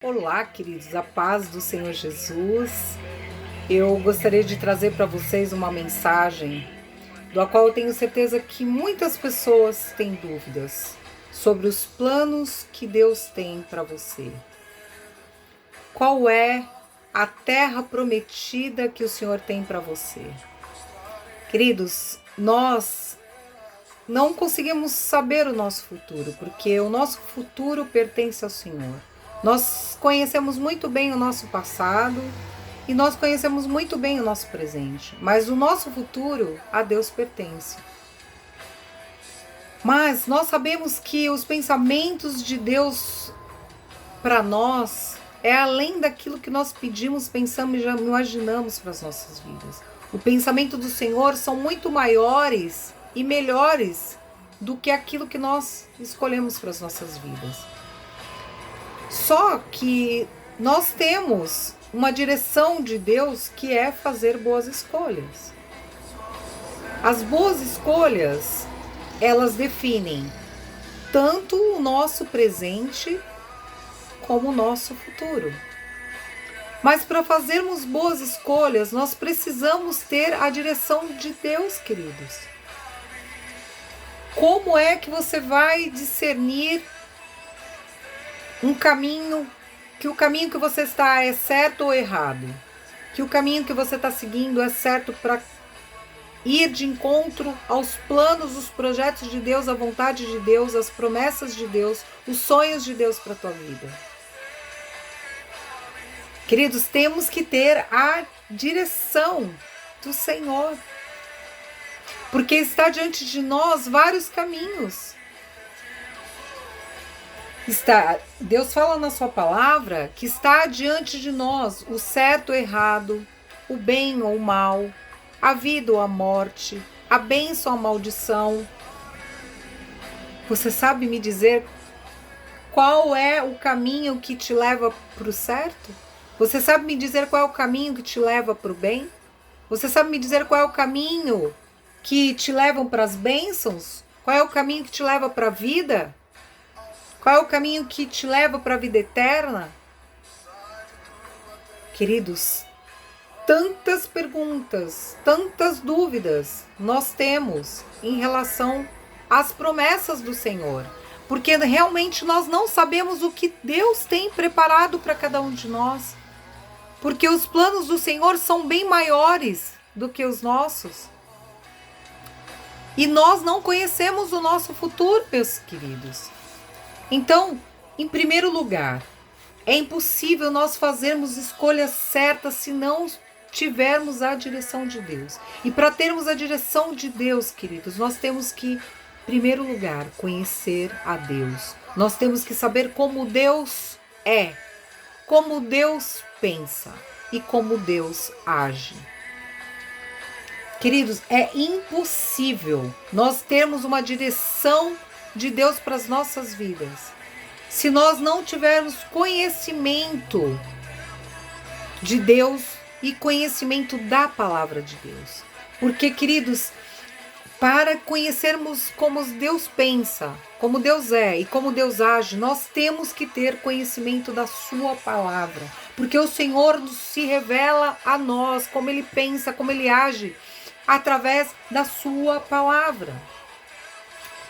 Olá, queridos, a paz do Senhor Jesus. Eu gostaria de trazer para vocês uma mensagem do qual eu tenho certeza que muitas pessoas têm dúvidas sobre os planos que Deus tem para você. Qual é a terra prometida que o Senhor tem para você? Queridos, nós não conseguimos saber o nosso futuro, porque o nosso futuro pertence ao Senhor. Nós conhecemos muito bem o nosso passado e nós conhecemos muito bem o nosso presente, mas o nosso futuro a Deus pertence. Mas nós sabemos que os pensamentos de Deus para nós é além daquilo que nós pedimos, pensamos e já imaginamos para as nossas vidas. O pensamento do Senhor são muito maiores e melhores do que aquilo que nós escolhemos para as nossas vidas. Só que nós temos uma direção de Deus que é fazer boas escolhas. As boas escolhas, elas definem tanto o nosso presente como o nosso futuro. Mas para fazermos boas escolhas, nós precisamos ter a direção de Deus, queridos. Como é que você vai discernir um caminho, que o caminho que você está é certo ou errado? Que o caminho que você está seguindo é certo para ir de encontro aos planos, os projetos de Deus, a vontade de Deus, as promessas de Deus, os sonhos de Deus para a tua vida? Queridos, temos que ter a direção do Senhor, porque está diante de nós vários caminhos. Deus fala na sua palavra que está diante de nós o certo ou errado, o bem ou o mal, a vida ou a morte, a bênção ou a maldição. Você sabe me dizer qual é o caminho que te leva para o certo? Você sabe me dizer qual é o caminho que te leva para o bem? Você sabe me dizer qual é o caminho que te leva para as bênçãos? Qual é o caminho que te leva para a vida? Qual é o caminho que te leva para a vida eterna? Queridos, tantas perguntas, tantas dúvidas nós temos em relação às promessas do Senhor, porque realmente nós não sabemos o que Deus tem preparado para cada um de nós, porque os planos do Senhor são bem maiores do que os nossos. E nós não conhecemos o nosso futuro, meus queridos. Então, em primeiro lugar, é impossível nós fazermos escolhas certas se não tivermos a direção de Deus. E para termos a direção de Deus, queridos, nós temos que, em primeiro lugar, conhecer a Deus. Nós temos que saber como Deus é, como Deus pensa e como Deus age. Queridos, é impossível nós termos uma direção de Deus para as nossas vidas se nós não tivermos conhecimento de Deus e conhecimento da palavra de Deus. Porque, queridos, para conhecermos como Deus pensa, como Deus é e como Deus age, nós temos que ter conhecimento da sua palavra. Porque o Senhor se revela a nós, como Ele pensa, como Ele age, através da sua palavra.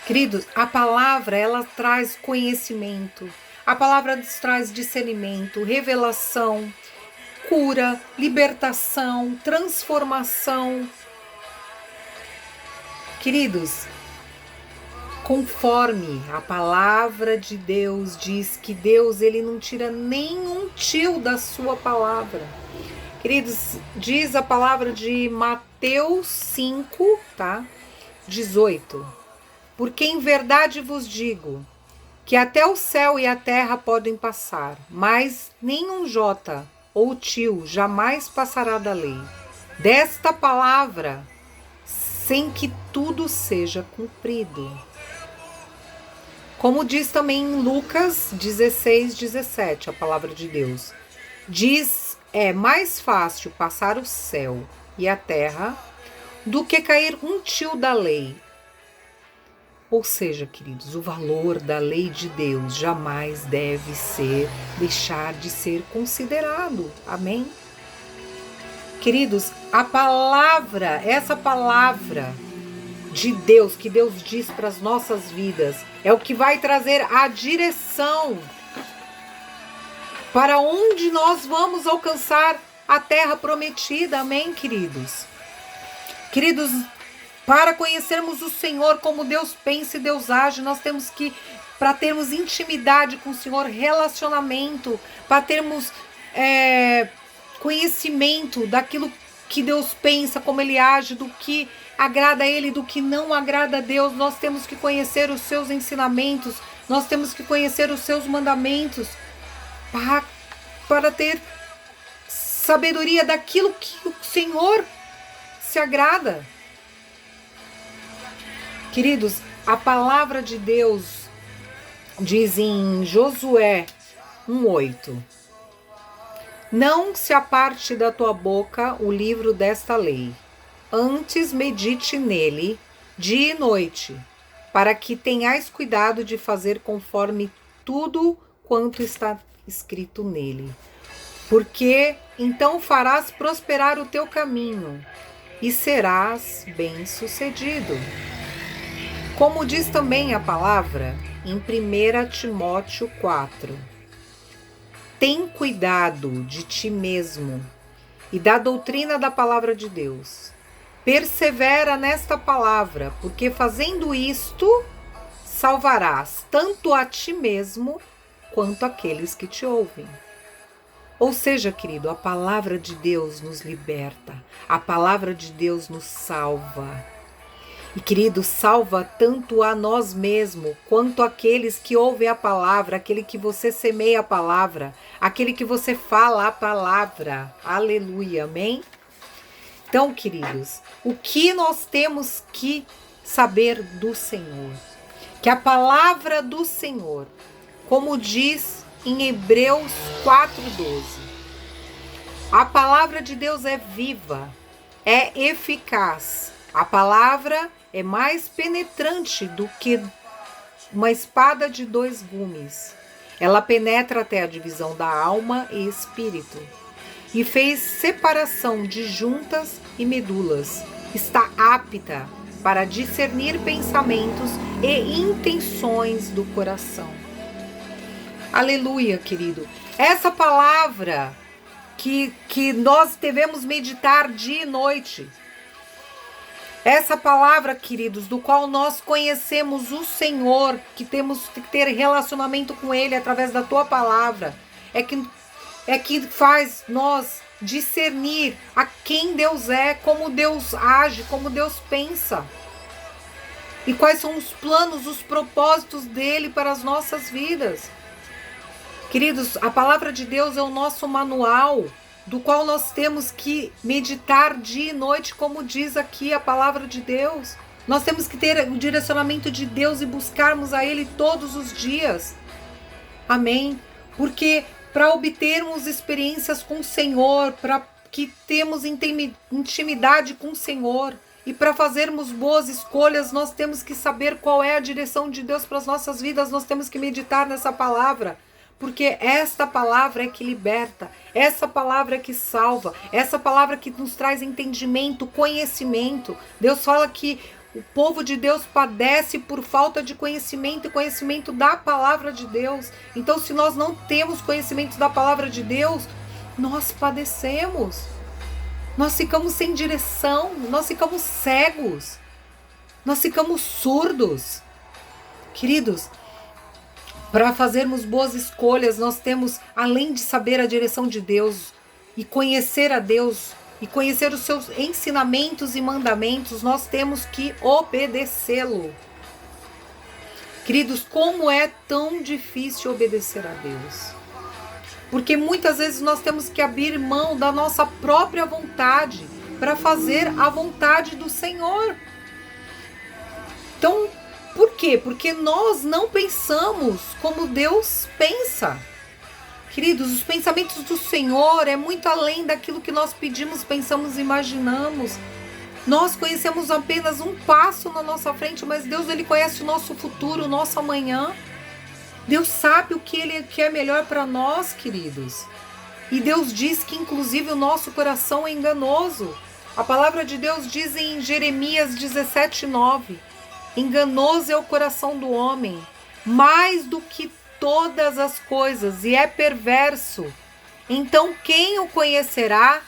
Queridos, a palavra, ela traz conhecimento, a palavra traz discernimento, revelação, cura, libertação, transformação. Queridos, conforme a palavra de Deus diz que Deus, ele não tira nenhum tio da sua palavra. Queridos, diz a palavra de Mateus 5, 18. Porque em verdade vos digo que até o céu e a terra podem passar, mas nenhum jota ou tio jamais passará da lei desta palavra, sem que tudo seja cumprido. Como diz também em Lucas 16, 17, a palavra de Deus. Diz, é mais fácil passar o céu e a terra do que cair um tio da lei. Ou seja, queridos, o valor da lei de Deus jamais deve deixar de ser considerado. Amém? Queridos, essa palavra de Deus, que Deus diz para as nossas vidas, é o que vai trazer a direção para onde nós vamos alcançar a terra prometida. Amém, queridos? Queridos, para conhecermos o Senhor, como Deus pensa e Deus age, nós temos que, para termos intimidade com o Senhor, relacionamento, para termos conhecimento daquilo que Deus pensa, como Ele age, do que agrada a Ele, do que não agrada a Deus, nós temos que conhecer os seus ensinamentos, nós temos que conhecer os seus mandamentos, para ter sabedoria daquilo que o Senhor se agrada. Queridos, a palavra de Deus diz em Josué 1:8: não se aparte da tua boca o livro desta lei, antes medite nele dia e noite, para que tenhais cuidado de fazer conforme tudo quanto está escrito nele. Porque então farás prosperar o teu caminho e serás bem-sucedido. Como diz também a palavra em 1 Timóteo 4, tem cuidado de ti mesmo e da doutrina da palavra de Deus. Persevera nesta palavra, porque fazendo isto, salvarás tanto a ti mesmo quanto aqueles que te ouvem. Ou seja, querido, a palavra de Deus nos liberta, a palavra de Deus nos salva. E, querido, salva tanto a nós mesmos, quanto aqueles que ouvem a palavra, aquele que você semeia a palavra, aquele que você fala a palavra. Aleluia, amém? Então, queridos, o que nós temos que saber do Senhor? Que a palavra do Senhor, como diz em Hebreus 4:12, a palavra de Deus é viva, é eficaz. A palavra é mais penetrante do que uma espada de 2 gumes. Ela penetra até a divisão da alma e espírito, e fez separação de juntas e medulas. Está apta para discernir pensamentos e intenções do coração. Aleluia, querido. Essa palavra que nós devemos meditar dia e noite. Essa palavra, queridos, do qual nós conhecemos o Senhor, que temos que ter relacionamento com Ele através da tua palavra, é que faz nós discernir a quem Deus é, como Deus age, como Deus pensa. E quais são os planos, os propósitos dele para as nossas vidas. Queridos, a palavra de Deus é o nosso manual, do qual nós temos que meditar dia e noite, como diz aqui a palavra de Deus. Nós temos que ter o direcionamento de Deus e buscarmos a Ele todos os dias. Amém? Porque para obtermos experiências com o Senhor, para que temos intimidade com o Senhor e para fazermos boas escolhas, nós temos que saber qual é a direção de Deus para as nossas vidas, nós temos que meditar nessa palavra. Porque esta palavra é que liberta, essa palavra é que salva, essa palavra que nos traz entendimento, conhecimento. Deus fala que o povo de Deus padece por falta de conhecimento e conhecimento da palavra de Deus. Então, se nós não temos conhecimento da palavra de Deus, nós padecemos. Nós ficamos sem direção, nós ficamos cegos, nós ficamos surdos. Queridos, para fazermos boas escolhas, nós temos, além de saber a direção de Deus e conhecer a Deus e conhecer os seus ensinamentos e mandamentos, nós temos que obedecê-lo. Queridos, como é tão difícil obedecer a Deus? Porque muitas vezes nós temos que abrir mão da nossa própria vontade para fazer a vontade do Senhor. Então, por quê? Porque nós não pensamos como Deus pensa. Queridos, os pensamentos do Senhor é muito além daquilo que nós pedimos, pensamos e imaginamos. Nós conhecemos apenas um passo na nossa frente, mas Deus, Ele conhece o nosso futuro, o nosso amanhã. Deus sabe o que Ele quer melhor para nós, queridos. E Deus diz que, inclusive, o nosso coração é enganoso. A palavra de Deus diz em Jeremias 17:9: enganoso é o coração do homem, mais do que todas as coisas, e é perverso. Então, quem o conhecerá?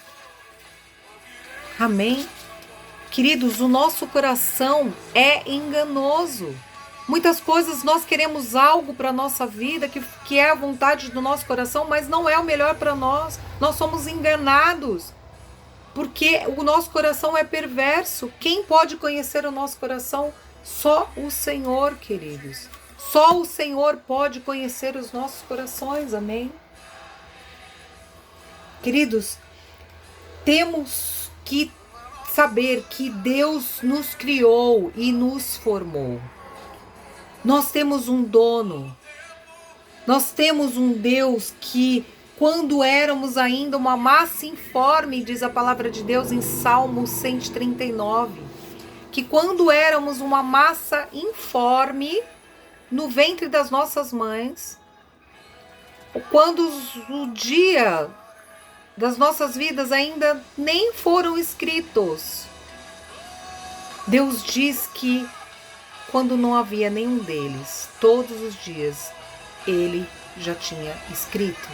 Amém? Queridos, o nosso coração é enganoso. Muitas coisas nós queremos algo para a nossa vida, que é a vontade do nosso coração, mas não é o melhor para nós. Nós somos enganados, porque o nosso coração é perverso. Quem pode conhecer o nosso coração? Só o Senhor, queridos. Só o Senhor pode conhecer os nossos corações, amém? Queridos, temos que saber que Deus nos criou e nos formou. Nós temos um dono. Nós temos um Deus que, quando éramos ainda uma massa informe, diz a palavra de Deus em Salmo 139, que quando éramos uma massa informe no ventre das nossas mães, quando o dia das nossas vidas ainda nem foram escritos, Deus diz que quando não havia nenhum deles, todos os dias, Ele já tinha escrito.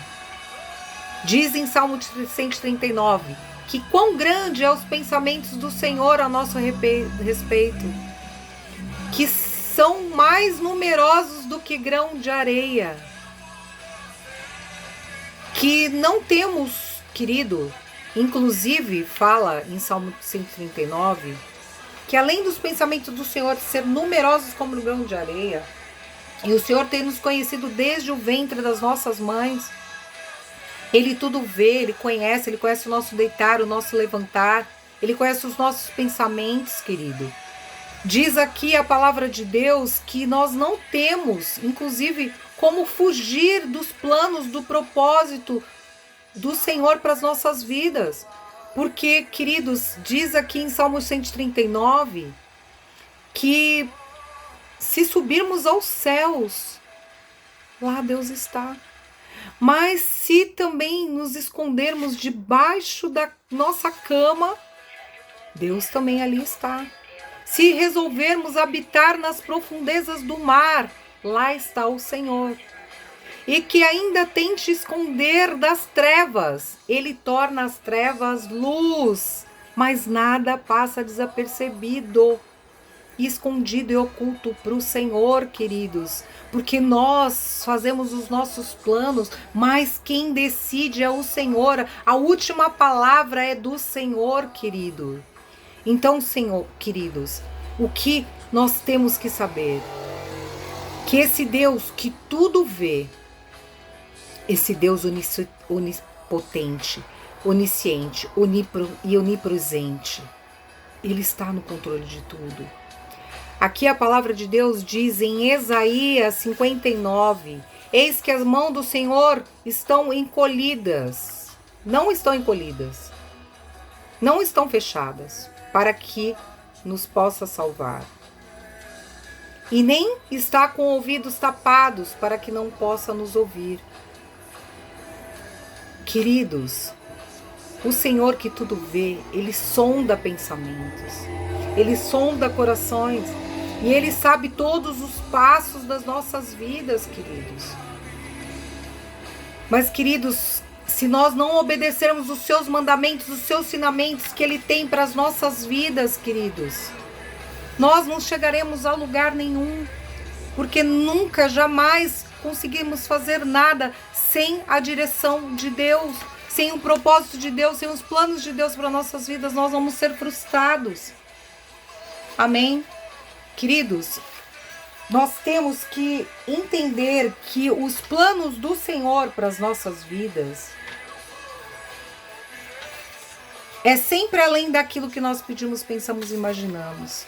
Diz em Salmo 139 que quão grande é os pensamentos do Senhor a nosso respeito, que são mais numerosos do que grão de areia, que não temos, querido, inclusive fala em Salmo 139, que além dos pensamentos do Senhor ser numerosos como o grão de areia, e o Senhor ter nos conhecido desde o ventre das nossas mães, Ele tudo vê, Ele conhece o nosso deitar, o nosso levantar, Ele conhece os nossos pensamentos, querido. Diz aqui a palavra de Deus que nós não temos, inclusive, como fugir dos planos, do propósito do Senhor para as nossas vidas. Porque, queridos, diz aqui em Salmo 139 que se subirmos aos céus, lá Deus está. Mas se também nos escondermos debaixo da nossa cama, Deus também ali está. Se resolvermos habitar nas profundezas do mar, lá está o Senhor. E que ainda tente esconder das trevas, Ele torna as trevas luz, mas nada passa desapercebido, escondido e oculto para o Senhor, queridos, porque nós fazemos os nossos planos, mas quem decide é o Senhor, a última palavra é do Senhor, querido. Então, Senhor, queridos, o que nós temos que saber? Que esse Deus que tudo vê, esse Deus onipotente, onisciente e onipresente, Ele está no controle de tudo. Aqui a palavra de Deus diz em Isaías 59, eis que as mãos do Senhor estão encolhidas, não estão encolhidas, não estão fechadas, para que nos possa salvar. E nem está com ouvidos tapados, para que não possa nos ouvir. Queridos, o Senhor que tudo vê, Ele sonda pensamentos, Ele sonda corações, e Ele sabe todos os passos das nossas vidas, queridos. Mas, queridos, se nós não obedecermos os seus mandamentos, os seus ensinamentos que Ele tem para as nossas vidas, queridos, nós não chegaremos a lugar nenhum, porque nunca, jamais conseguimos fazer nada sem a direção de Deus, sem o propósito de Deus, sem os planos de Deus para nossas vidas. Nós vamos ser frustrados. Amém? Queridos, nós temos que entender que os planos do Senhor para as nossas vidas é sempre além daquilo que nós pedimos, pensamos e imaginamos.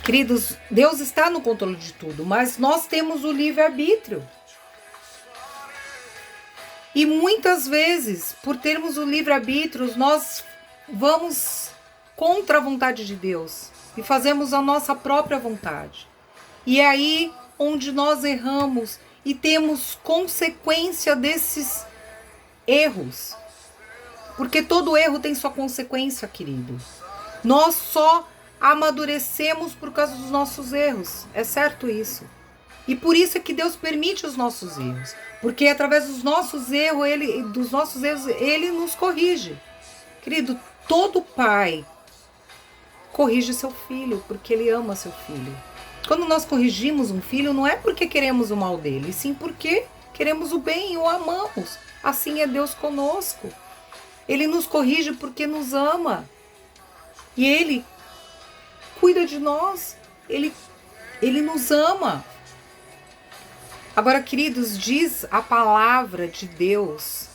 Queridos, Deus está no controle de tudo, mas nós temos o livre-arbítrio. E muitas vezes, por termos o livre-arbítrio, nós vamos contra a vontade de Deus e fazemos a nossa própria vontade. E é aí onde nós erramos e temos consequência desses erros. Porque todo erro tem sua consequência, querido. Nós só amadurecemos por causa dos nossos erros. É certo isso. E por isso é que Deus permite os nossos erros. Porque através dos nossos erros, Ele nos corrige. Querido, todo pai corrige seu filho, porque Ele ama seu filho. Quando nós corrigimos um filho, não é porque queremos o mal dele, sim porque queremos o bem e o amamos. Assim é Deus conosco. Ele nos corrige porque nos ama. E Ele cuida de nós. Ele nos ama. Agora, queridos, diz a palavra de Deus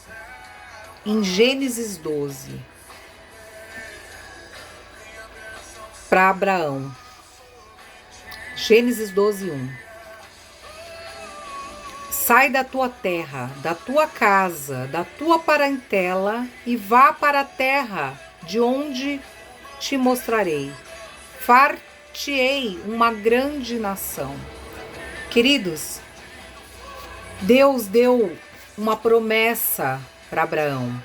em Gênesis 12 para Abraão. Gênesis 12:1. Sai da tua terra, da tua casa, da tua parentela e vá para a terra de onde te mostrarei. Far-te-ei uma grande nação. Queridos, Deus deu uma promessa para Abraão.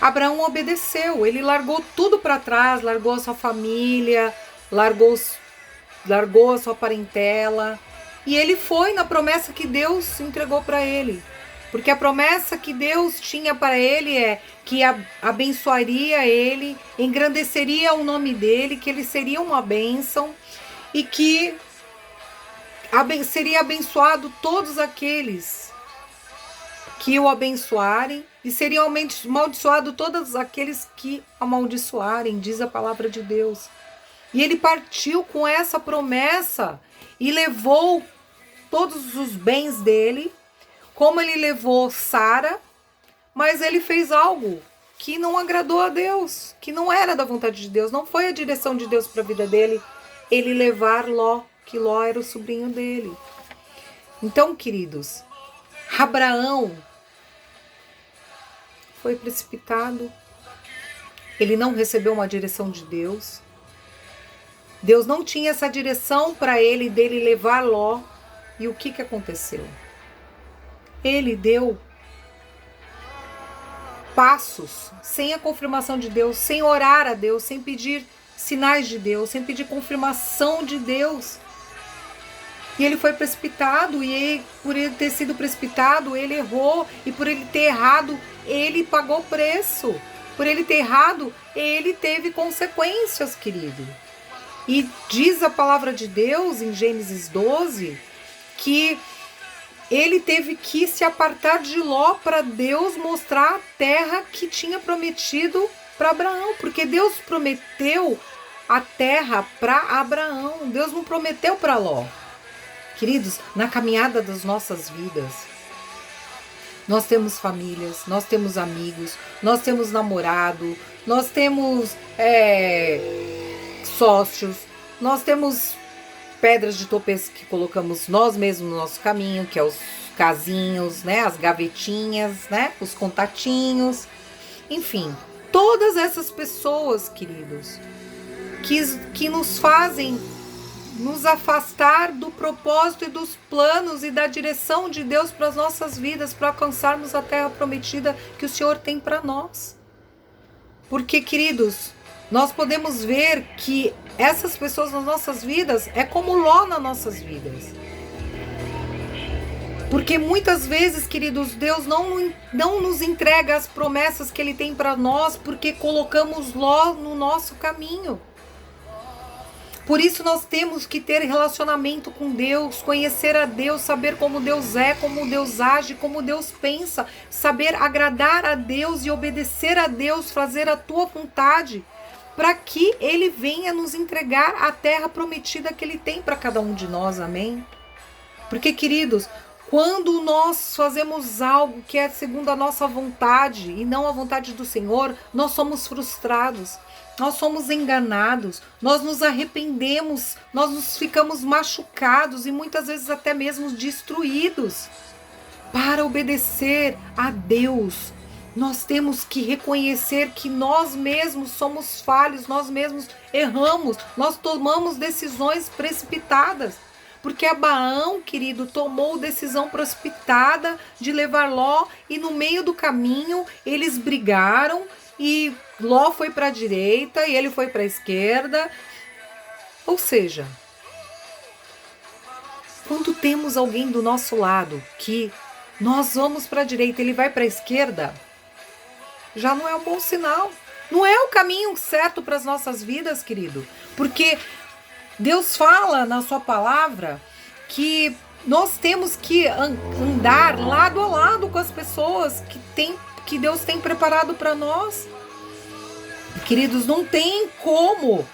Abraão obedeceu, ele largou tudo para trás, largou a sua família, largou a sua parentela. E ele foi na promessa que Deus entregou para ele. Porque a promessa que Deus tinha para ele é que abençoaria ele, engrandeceria o nome dele, que ele seria uma bênção e que seria abençoado todos aqueles que o abençoarem e seriam amaldiçoados todos aqueles que amaldiçoarem, diz a palavra de Deus. E ele partiu com essa promessa e levou todos os bens dele, como ele levou Sara, mas ele fez algo que não agradou a Deus, que não era da vontade de Deus, não foi a direção de Deus para a vida dele, ele levar Ló, que Ló era o sobrinho dele. Então, queridos, Abraão foi precipitado, ele não recebeu uma direção de Deus. Deus não tinha essa direção para ele, dele levar Ló. E o que aconteceu? Ele deu passos sem a confirmação de Deus, sem orar a Deus, sem pedir sinais de Deus, sem pedir confirmação de Deus. E ele foi precipitado, e por ele ter sido precipitado, ele errou. E por ele ter errado, ele pagou o preço. Por ele ter errado, ele teve consequências, querido. E diz a palavra de Deus em Gênesis 12 que ele teve que se apartar de Ló para Deus mostrar a terra que tinha prometido para Abraão. Porque Deus prometeu a terra para Abraão. Deus não prometeu para Ló. Queridos, na caminhada das nossas vidas, nós temos famílias, nós temos amigos, nós temos namorado, nós temos sócios, nós temos pedras de tropeço que colocamos nós mesmos no nosso caminho, que é os casinhos, né, as gavetinhas, né, os contatinhos, enfim, todas essas pessoas, queridos, que nos fazem nos afastar do propósito e dos planos e da direção de Deus para as nossas vidas, para alcançarmos a terra prometida que o Senhor tem para nós. Porque, queridos, nós podemos ver que essas pessoas nas nossas vidas é como Ló nas nossas vidas. Porque muitas vezes, queridos, Deus não nos entrega as promessas que Ele tem para nós porque colocamos Ló no nosso caminho. Por isso nós temos que ter relacionamento com Deus, conhecer a Deus, saber como Deus é, como Deus age, como Deus pensa, saber agradar a Deus e obedecer a Deus, fazer a tua vontade, para que Ele venha nos entregar a terra prometida que Ele tem para cada um de nós, amém? Porque, queridos, quando nós fazemos algo que é segundo a nossa vontade e não a vontade do Senhor, nós somos frustrados. Nós somos enganados, nós nos arrependemos, nós nos ficamos machucados e muitas vezes até mesmo destruídos. Para obedecer a Deus, Nós temos que reconhecer que nós mesmos somos falhos, nós mesmos erramos, nós tomamos decisões precipitadas. Porque Abraão, querido, tomou decisão precipitada de levar Ló e no meio do caminho eles brigaram e Ló foi para a direita e ele foi para a esquerda. Ou seja, quando temos alguém do nosso lado que nós vamos para a direita, ele vai para a esquerda, já não é um bom sinal. Não é o caminho certo para as nossas vidas, querido. Porque Deus fala na sua palavra que nós temos que andar lado a lado com as pessoas que Deus tem preparado para nós. Queridos, não tem como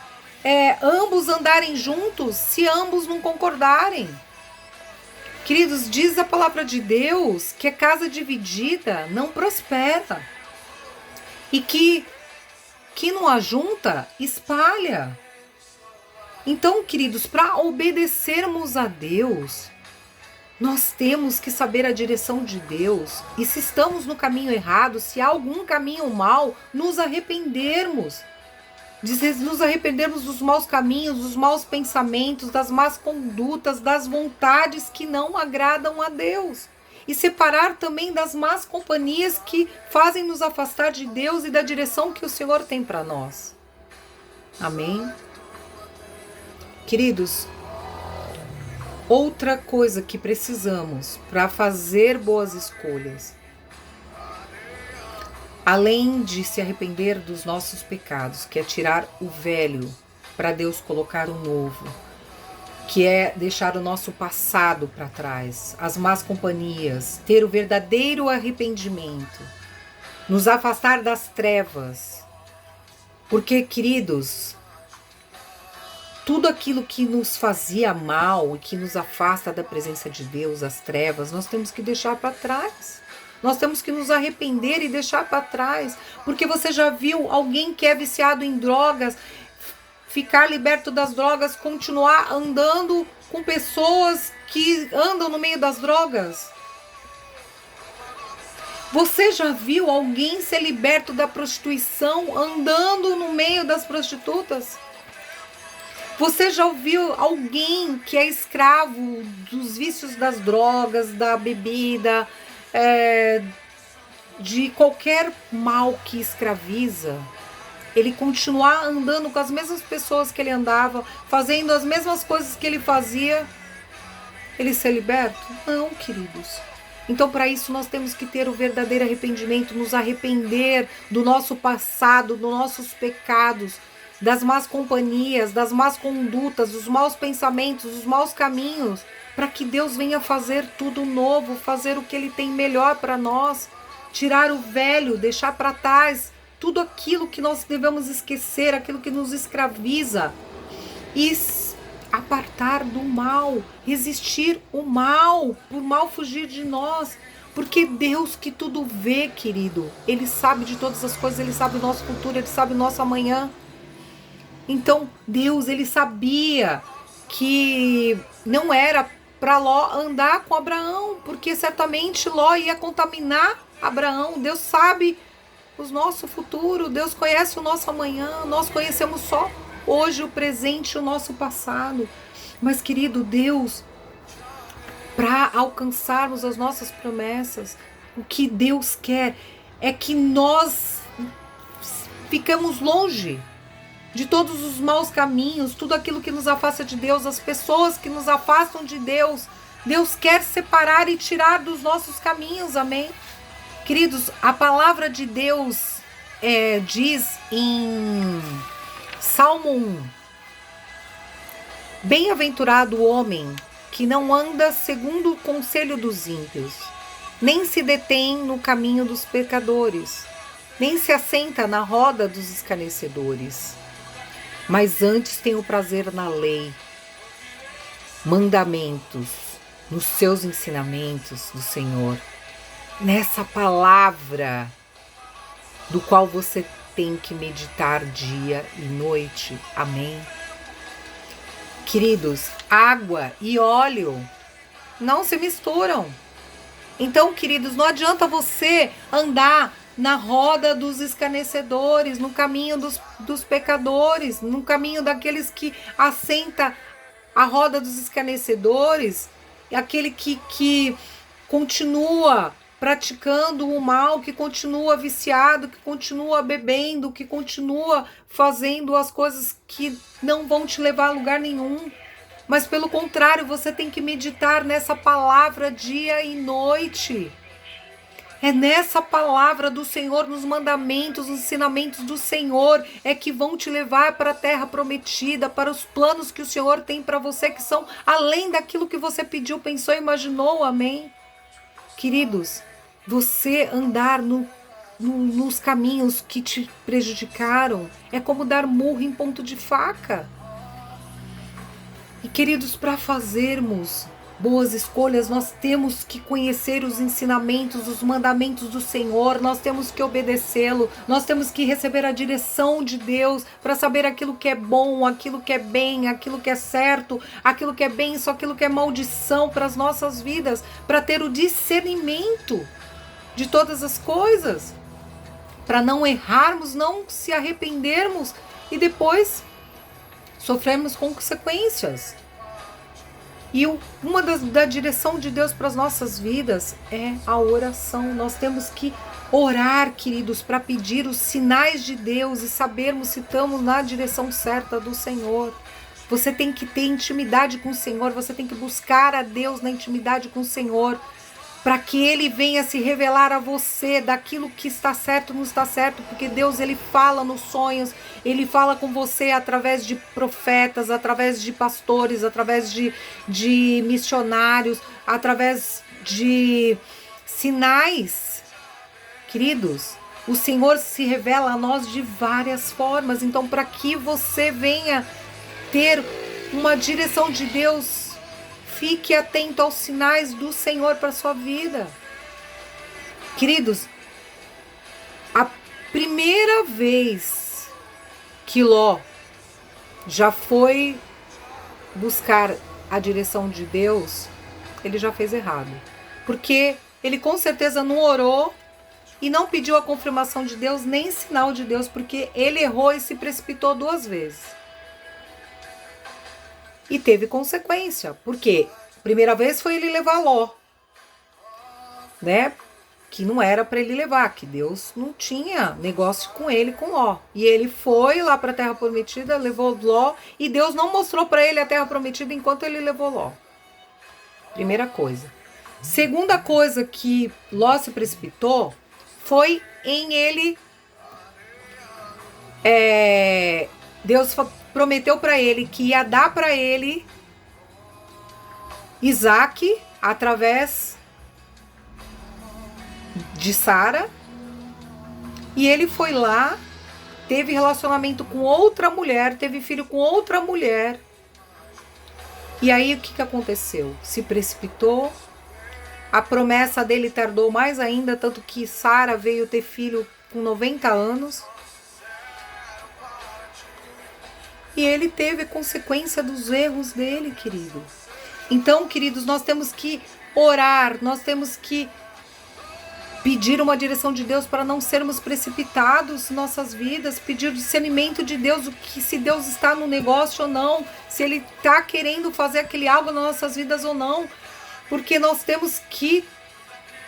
ambos andarem juntos se ambos não concordarem. Queridos, diz a palavra de Deus que a casa dividida não prospera. E que não ajunta, espalha. Então, queridos, para obedecermos a Deus, nós temos que saber a direção de Deus. E se estamos no caminho errado, se há algum caminho mal, nos arrependermos. Nos arrependermos dos maus caminhos, dos maus pensamentos, das más condutas, das vontades que não agradam a Deus. E separar também das más companhias que fazem nos afastar de Deus e da direção que o Senhor tem para nós. Amém? Queridos, outra coisa que precisamos para fazer boas escolhas, além de se arrepender dos nossos pecados, que é tirar o velho para Deus colocar o novo, que é deixar o nosso passado para trás, as más companhias, ter o verdadeiro arrependimento, nos afastar das trevas. Porque, queridos, tudo aquilo que nos fazia mal e que nos afasta da presença de Deus, as trevas, nós temos que deixar para trás. Nós temos que nos arrepender e deixar para trás. Porque você já viu alguém que é viciado em drogas ficar liberto das drogas, continuar andando com pessoas que andam no meio das drogas? Você já viu alguém ser liberto da prostituição andando no meio das prostitutas? Você já ouviu alguém que é escravo dos vícios das drogas, da bebida, de qualquer mal que escraviza? Ele continuar andando com as mesmas pessoas que ele andava, fazendo as mesmas coisas que ele fazia, ele ser liberto? Não, queridos. Então, para isso, nós temos que ter o verdadeiro arrependimento, nos arrepender do nosso passado, dos nossos pecados, das más companhias, das más condutas, dos maus pensamentos, dos maus caminhos, para que Deus venha fazer tudo novo, fazer o que Ele tem melhor para nós, tirar o velho, deixar para trás tudo aquilo que nós devemos esquecer, aquilo que nos escraviza, e apartar do mal, resistir o mal, por mal fugir de nós, porque Deus que tudo vê, querido, Ele sabe de todas as coisas, Ele sabe o nosso futuro, Ele sabe o nosso amanhã. Então Deus, Ele sabia que não era para Ló andar com Abraão, porque certamente Ló ia contaminar Abraão. Deus sabe o nosso futuro, Deus conhece o nosso amanhã, nós conhecemos só hoje o presente e o nosso passado. Mas, querido, Deus, para alcançarmos as nossas promessas, o que Deus quer é que nós ficamos longe de todos os maus caminhos, tudo aquilo que nos afasta de Deus, as pessoas que nos afastam de Deus. Deus quer separar e tirar dos nossos caminhos, amém? Queridos, a palavra de Deus diz em Salmo 1: bem-aventurado o homem que não anda segundo o conselho dos ímpios, nem se detém no caminho dos pecadores, nem se assenta na roda dos escarnecedores, mas antes tem o prazer na lei, mandamentos, nos seus ensinamentos do Senhor. Nessa palavra do qual você tem que meditar dia e noite. Amém? Queridos, água e óleo não se misturam. Então, queridos, não adianta você andar na roda dos escarnecedores, no caminho dos pecadores, no caminho daqueles que assenta a roda dos escarnecedores, aquele que continua praticando o mal, que continua viciado, que continua bebendo, que continua fazendo as coisas que não vão te levar a lugar nenhum. Mas pelo contrário, você tem que meditar nessa palavra dia e noite. É nessa palavra do Senhor, nos mandamentos, nos ensinamentos do Senhor, é que vão te levar para a terra prometida, para os planos que o Senhor tem para você, que são além daquilo que você pediu, pensou, imaginou, amém? Queridos, você andar nos caminhos que te prejudicaram é como dar murro em ponto de faca. E queridos, para fazermos boas escolhas, nós temos que conhecer os ensinamentos, os mandamentos do Senhor, nós temos que obedecê-lo, nós temos que receber a direção de Deus para saber aquilo que é bom, aquilo que é bem, aquilo que é certo, aquilo que é bênção, aquilo que é maldição para as nossas vidas, para ter o discernimento de todas as coisas, para não errarmos, não se arrependermos e depois sofrermos consequências. E uma da direção de Deus para as nossas vidas é a oração. Nós temos que orar, queridos, para pedir os sinais de Deus e sabermos se estamos na direção certa do Senhor. Você tem que ter intimidade com o Senhor, você tem que buscar a Deus na intimidade com o Senhor, para que Ele venha se revelar a você daquilo que está certo, não está certo, porque Deus, Ele fala nos sonhos, Ele fala com você através de profetas, através de pastores, através de missionários, através de sinais. Queridos, o Senhor se revela a nós de várias formas, então para que você venha ter uma direção de Deus, fique atento aos sinais do Senhor para a sua vida. Queridos, a primeira vez que Ló já foi buscar a direção de Deus, ele já fez errado. Porque ele com certeza não orou e não pediu a confirmação de Deus, nem sinal de Deus, porque ele errou e se precipitou 2 vezes. E teve consequência, porque a primeira vez foi ele levar Ló, né? Que não era para ele levar, que Deus não tinha negócio com ele, com Ló. E ele foi lá para a Terra Prometida, levou Ló, e Deus não mostrou para ele a Terra Prometida enquanto ele levou Ló. Primeira coisa. Segunda coisa que Ló se precipitou foi em ele... Deus prometeu para ele que ia dar para ele Isaac através de Sara, e ele foi lá, teve relacionamento com outra mulher, teve filho com outra mulher, e aí o que aconteceu? Se precipitou, a promessa dele tardou mais ainda, tanto que Sara veio ter filho com 90 anos, e ele teve consequência dos erros dele, querido. Então, queridos, nós temos que orar, nós temos que pedir uma direção de Deus para não sermos precipitados em nossas vidas, pedir o discernimento de Deus, se Deus está no negócio ou não, se Ele está querendo fazer aquele algo nas nossas vidas ou não, porque nós temos que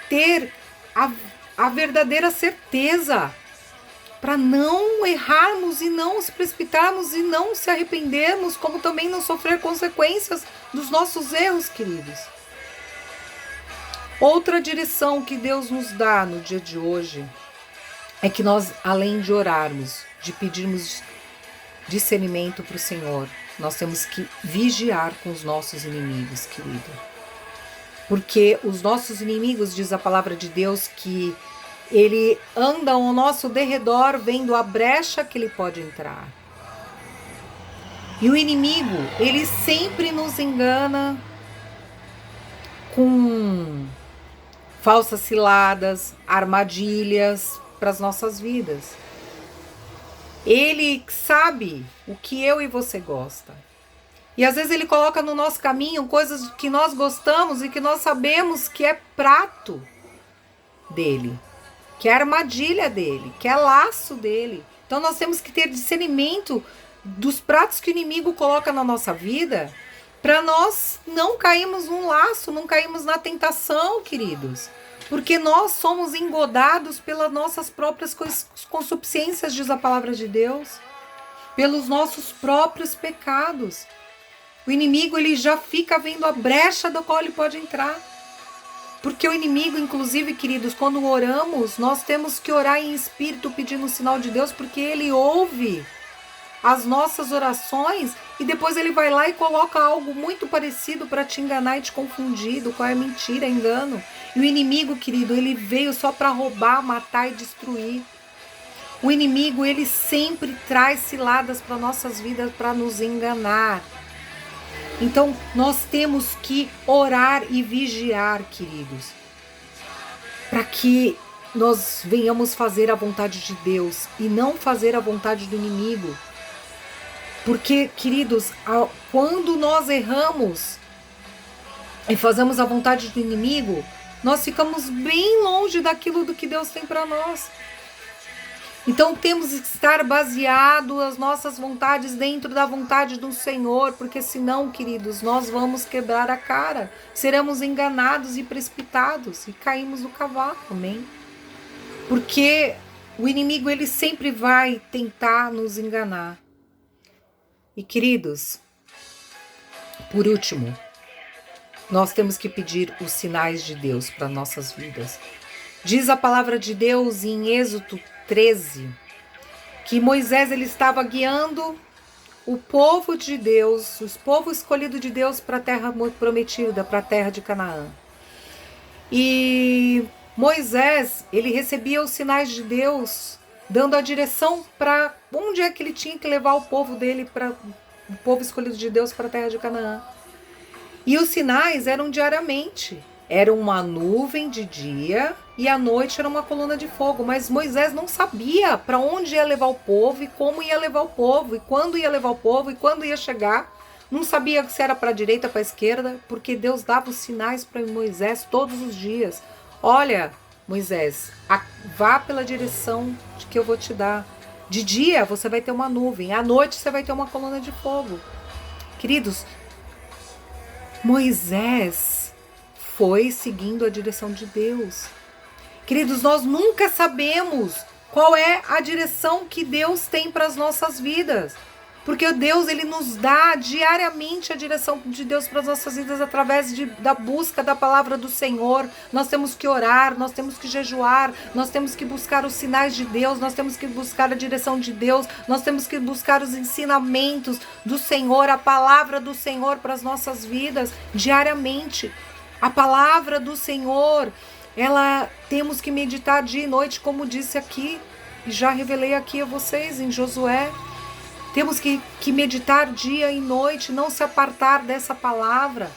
ter a verdadeira certeza, para não errarmos e não se precipitarmos e não se arrependermos, como também não sofrer consequências dos nossos erros, queridos. Outra direção que Deus nos dá no dia de hoje é que nós, além de orarmos, de pedirmos discernimento para o Senhor, nós temos que vigiar com os nossos inimigos, querido. Porque os nossos inimigos, diz a palavra de Deus, que ele anda ao nosso derredor, vendo a brecha que ele pode entrar. E o inimigo, ele sempre nos engana com falsas ciladas, armadilhas para as nossas vidas. Ele sabe o que eu e você gosta. E às vezes ele coloca no nosso caminho coisas que nós gostamos e que nós sabemos que é prato dele. que é a armadilha dele, que é laço dele. Então nós temos que ter discernimento dos pratos que o inimigo coloca na nossa vida, para nós não cairmos num laço, não cairmos na tentação, queridos. Porque nós somos engodados pelas nossas próprias concupiscências, diz a palavra de Deus, pelos nossos próprios pecados. O inimigo, ele já fica vendo a brecha da qual ele pode entrar. Porque o inimigo, inclusive, queridos, quando oramos, nós temos que orar em espírito pedindo o sinal de Deus, porque ele ouve as nossas orações e depois ele vai lá e coloca algo muito parecido para te enganar e te confundir, do qual é mentira, é engano. E o inimigo, querido, ele veio só para roubar, matar e destruir. O inimigo, ele sempre traz ciladas para nossas vidas para nos enganar. Então, nós temos que orar e vigiar, queridos, para que nós venhamos fazer a vontade de Deus e não fazer a vontade do inimigo. Porque, queridos, quando nós erramos e fazemos a vontade do inimigo, nós ficamos bem longe daquilo do que Deus tem para nós. Então temos que estar baseado as nossas vontades dentro da vontade do Senhor, porque senão, queridos, nós vamos quebrar a cara, seremos enganados e precipitados e caímos do cavalo, amém? Porque o inimigo, ele sempre vai tentar nos enganar. E, queridos, por último, nós temos que pedir os sinais de Deus para nossas vidas. Diz a palavra de Deus em Êxodo 13, que Moisés, ele estava guiando o povo de Deus, o povo escolhido de Deus para a terra prometida, para a terra de Canaã. E Moisés, ele recebia os sinais de Deus, dando a direção para onde é que ele tinha que levar o povo dele, para o povo escolhido de Deus, para a terra de Canaã. E os sinais eram diariamente. Era uma nuvem de dia e à noite era uma coluna de fogo. Mas Moisés não sabia para onde ia levar o povo e como ia levar o povo e quando ia levar o povo e quando ia chegar. Não sabia se era para a direita ou para a esquerda, porque Deus dava os sinais para Moisés todos os dias. Olha, Moisés, vá pela direção que eu vou te dar. De dia você vai ter uma nuvem, à noite você vai ter uma coluna de fogo. Queridos, Moisés foi seguindo a direção de Deus. Queridos, nós nunca sabemos qual é a direção que Deus tem para as nossas vidas. Porque Deus, ele nos dá diariamente a direção de Deus para as nossas vidas através da busca da palavra do Senhor. Nós temos que orar, nós temos que jejuar, nós temos que buscar os sinais de Deus, nós temos que buscar a direção de Deus, nós temos que buscar os ensinamentos do Senhor, a palavra do Senhor para as nossas vidas diariamente. A palavra do Senhor, ela temos que meditar dia e noite, como disse aqui, e já revelei aqui a vocês em Josué. Temos que meditar dia e noite, não se apartar dessa palavra.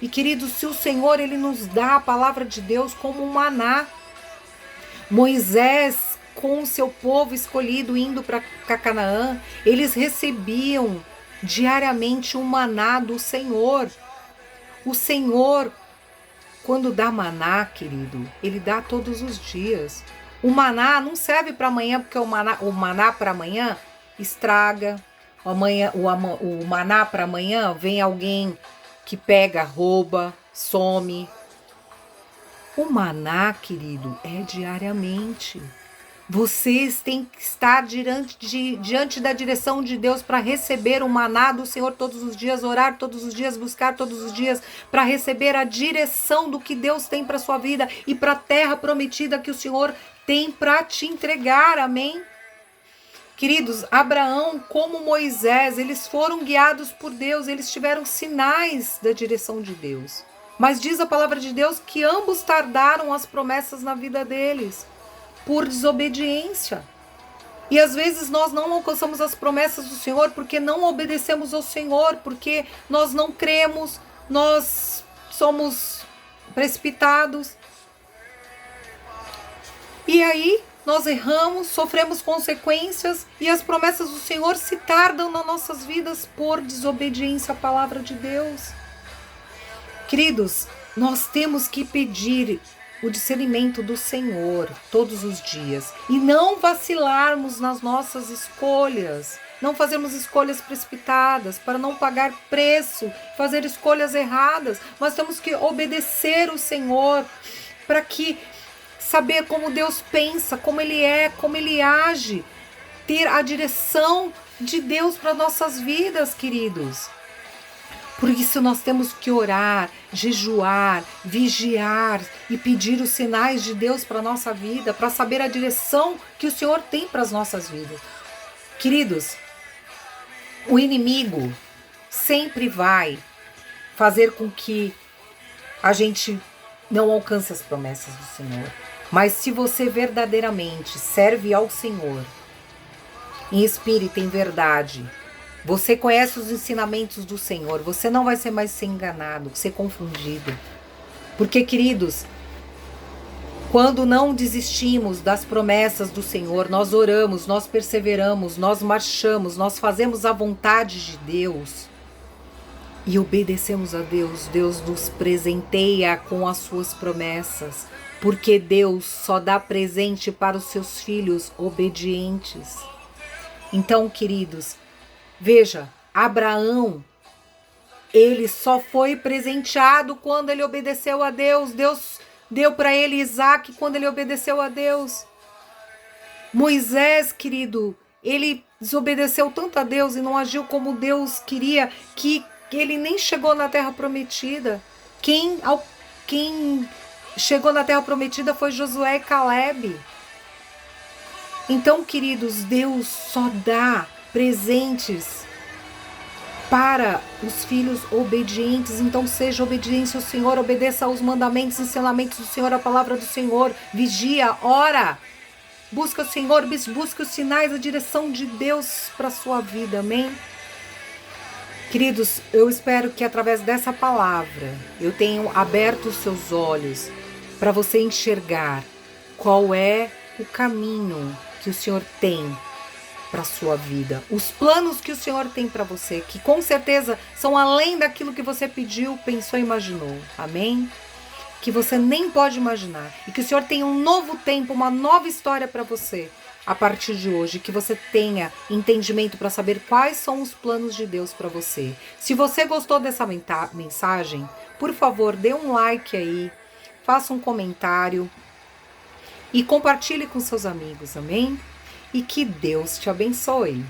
E, queridos, se o Senhor, ele nos dá a palavra de Deus como um maná. Moisés, com o seu povo escolhido, indo para Canaã, eles recebiam diariamente um maná do Senhor. O Senhor, quando dá maná, querido, ele dá todos os dias. O maná não serve para amanhã, porque o maná para amanhã estraga. O maná para amanhã vem alguém que pega, rouba, some. O maná, querido, é diariamente. Vocês têm que estar diante da direção de Deus para receber o maná do Senhor todos os dias, orar todos os dias, buscar todos os dias, para receber a direção do que Deus tem para sua vida e para a terra prometida que o Senhor tem para te entregar, amém? Queridos, Abraão, como Moisés, eles foram guiados por Deus, eles tiveram sinais da direção de Deus. Mas diz a palavra de Deus que ambos tardaram as promessas na vida deles, por desobediência. E às vezes nós não alcançamos as promessas do Senhor porque não obedecemos ao Senhor, porque nós não cremos, nós somos precipitados. E aí nós erramos, sofremos consequências e as promessas do Senhor se tardam nas nossas vidas por desobediência à palavra de Deus. Queridos, nós temos que pedir o discernimento do Senhor todos os dias e não vacilarmos nas nossas escolhas, não fazermos escolhas precipitadas para não pagar preço, fazer escolhas erradas, mas temos que obedecer o Senhor para que saber como Deus pensa, como Ele é, como Ele age, ter a direção de Deus para nossas vidas, queridos. Por isso nós temos que orar, jejuar, vigiar e pedir os sinais de Deus para a nossa vida, para saber a direção que o Senhor tem para as nossas vidas. Queridos, o inimigo sempre vai fazer com que a gente não alcance as promessas do Senhor. Mas se você verdadeiramente serve ao Senhor, em espírito, em verdade, você conhece os ensinamentos do Senhor, você não vai mais ser enganado, ser confundido. Porque, queridos, quando não desistimos das promessas do Senhor, nós oramos, nós perseveramos, nós marchamos, nós fazemos a vontade de Deus e obedecemos a Deus, Deus nos presenteia com as suas promessas, porque Deus só dá presente para os seus filhos obedientes. Então, queridos, veja, Abraão, ele só foi presenteado quando ele obedeceu a Deus. Deus deu para ele Isaac quando ele obedeceu a Deus. Moisés, querido, ele desobedeceu tanto a Deus e não agiu como Deus queria, que ele nem chegou na terra prometida. Quem chegou na terra prometida foi Josué e Calebe. Então, queridos, Deus só dá presentes para os filhos obedientes. Então seja obediente ao Senhor, obedeça aos mandamentos, ensinamentos do Senhor, a palavra do Senhor, vigia, ora, busca o Senhor, busca os sinais, a direção de Deus para a sua vida, amém? Queridos, eu espero que através dessa palavra eu tenha aberto os seus olhos para você enxergar qual é o caminho que o Senhor tem para a sua vida, os planos que o Senhor tem para você, que com certeza são além daquilo que você pediu, pensou e imaginou, amém? Que você nem pode imaginar, e que o Senhor tenha um novo tempo, uma nova história para você, a partir de hoje, que você tenha entendimento para saber quais são os planos de Deus para você. Se você gostou dessa mensagem, por favor, dê um like aí, faça um comentário, e compartilhe com seus amigos, amém? E que Deus te abençoe.